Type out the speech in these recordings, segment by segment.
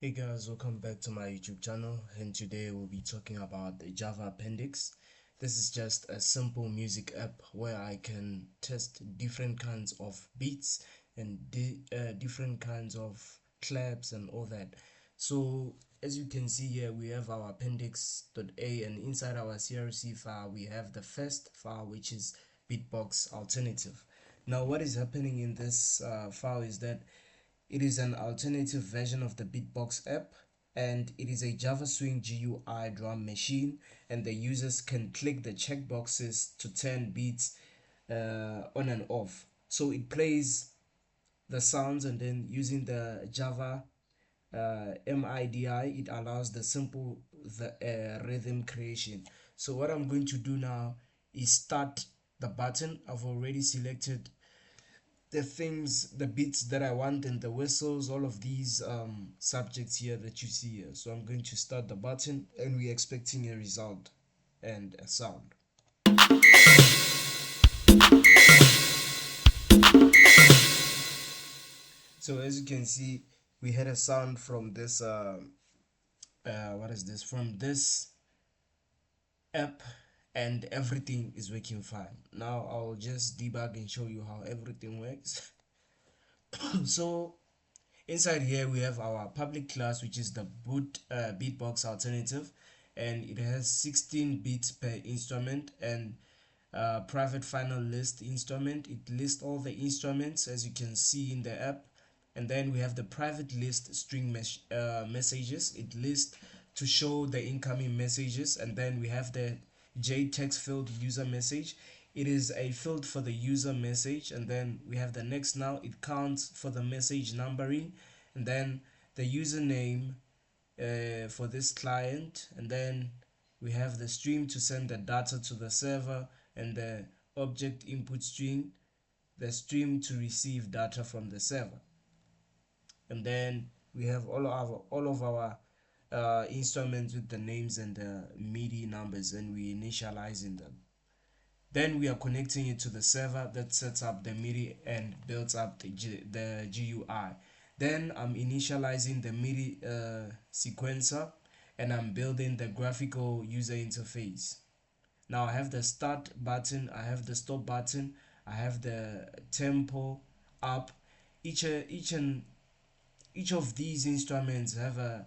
Hey guys, welcome back to my YouTube channel, and today we'll be talking about the Java Appendix. This is just a simple music app where I can test different kinds of beats and different kinds of claps and all that. So as you can see here, we have our appendix.a, and inside our crc file we have the first file, which is beatbox alternative. Now what is happening in this file is that it is an alternative version of the Beatbox app, and it is a Java Swing GUI drum machine, and the users can click the checkboxes to turn beats on and off. So it plays the sounds, and then using the Java MIDI, it allows the simple rhythm creation. So what I'm going to do now is start the button. I've already selected the things, the beats that I want, and the whistles, all of these subjects here that you see here. So I'm going to start the button, and we're expecting a result and a sound. So as you can see, we had a sound from this what is this, from this app, and everything is working fine. Now I'll just debug and show you how everything works. So inside here we have our public class, which is the beatbox alternative, and it has 16 beats per instrument, and private final list instrument. It lists all the instruments as you can see in the app. And then we have the private list string messages. It lists to show the incoming messages. And then we have the JText field user message. It is a field for the user message. And then we have the next now. It counts for the message numbering. And then the username for this client. And then we have the stream to send the data to the server, and the object input string, the stream to receive data from the server. And then we have all of our instruments with the names and the MIDI numbers, and we initializing them. Then we are connecting it to the server that sets up the MIDI and builds up the GUI. Then I'm initializing the MIDI sequencer, and I'm building the graphical user interface. Now I have the start button, I have the stop button, I have the tempo up. Each of these instruments have a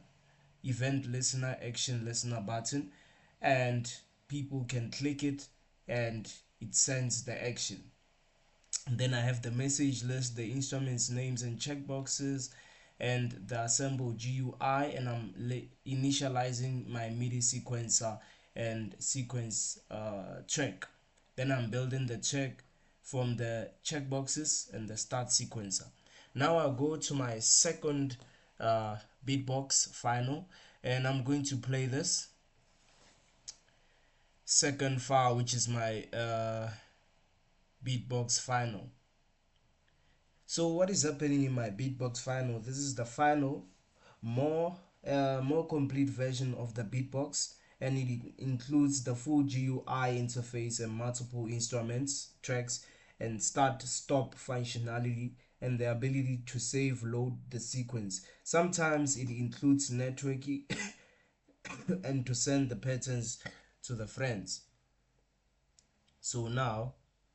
event listener, action listener button, and people can click it and it sends the action. And then I have the message list, the instruments names and checkboxes, and the assemble GUI, and I'm initializing my MIDI sequencer and sequence track. Then I'm building the check from the checkboxes and the start sequencer. Now I'll go to my second beatbox final, and I'm going to play this second file, which is my beatbox final. So what is happening in my beatbox final? This is the final, more complete version of the beatbox, and it includes the full GUI interface and multiple instruments, tracks, and start stop functionality, and the ability to save load the sequence. Sometimes it includes networking and to send the patterns to the friends. So now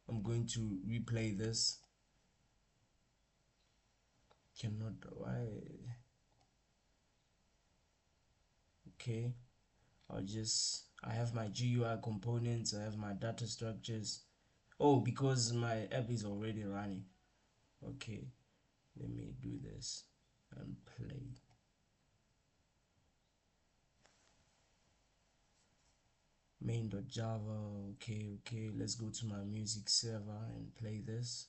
I'm going to replay this. Cannot, why? Okay, I have my GUI components, I have my data structures. Oh, because my app is already running. Okay, let me do this and play. Main.java. Okay, let's go to my music server and play this.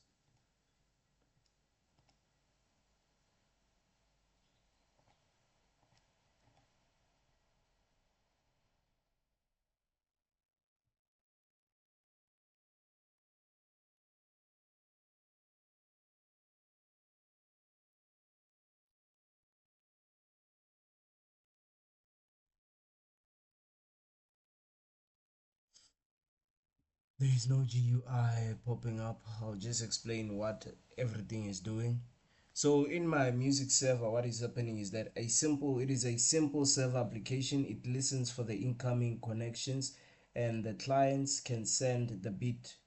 There is no GUI popping up. I'll just explain what everything is doing. So in my music server, what is happening is that it is a simple server application. It listens for the incoming connections, and the clients can send the bit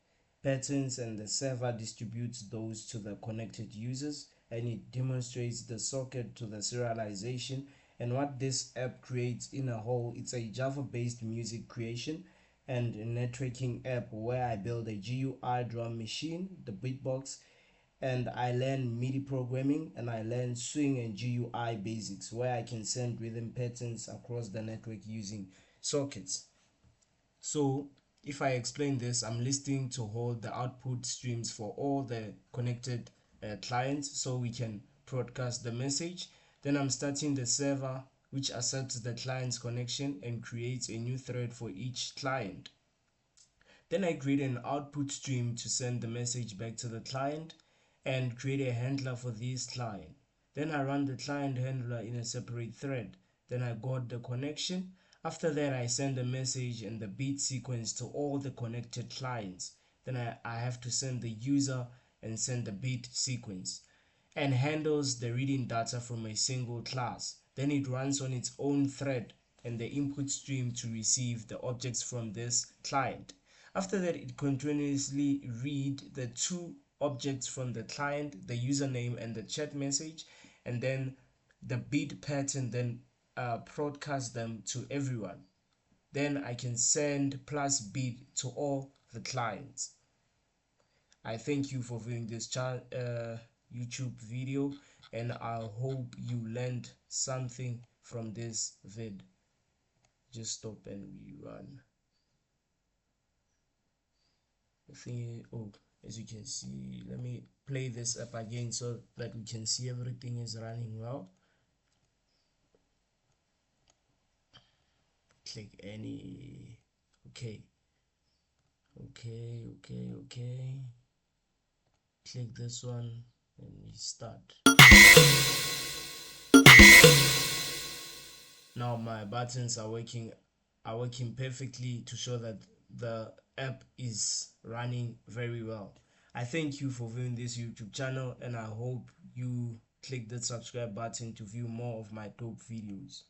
patterns, and the server distributes those to the connected users, and it demonstrates the socket to the serialization. And what this app creates in a whole, it's a Java based music creation and a networking app where I build a GUI drum machine, the beatbox, and I learn MIDI programming, and I learn swing and GUI basics where I can send rhythm patterns across the network using sockets. So if I explain this, I'm listing to hold the output streams for all the connected clients so we can broadcast the message. Then I'm starting the server which accepts the client's connection and creates a new thread for each client. Then I create an output stream to send the message back to the client and create a handler for this client. Then I run the client handler in a separate thread. Then I got the connection. After that, I send the message and the beat sequence to all the connected clients. Then I have to send the user and send the beat sequence, and handles the reading data from a single class. Then it runs on its own thread and the input stream to receive the objects from this client. After that, it continuously read the two objects from the client, the username and the chat message, and then the beat pattern, then broadcast them to everyone. Then I can send plus beat to all the clients. I thank you for viewing this YouTube video, and I hope you learned something from this vid. Just stop and rerun. The thing, oh, as you can see, let me play this up again so that we can see everything is running well. Click any. Okay, okay. Click this one and we start. Now my buttons are working perfectly to show that the app is running very well. I thank you for viewing this YouTube channel, and I hope you click the subscribe button to view more of my dope videos.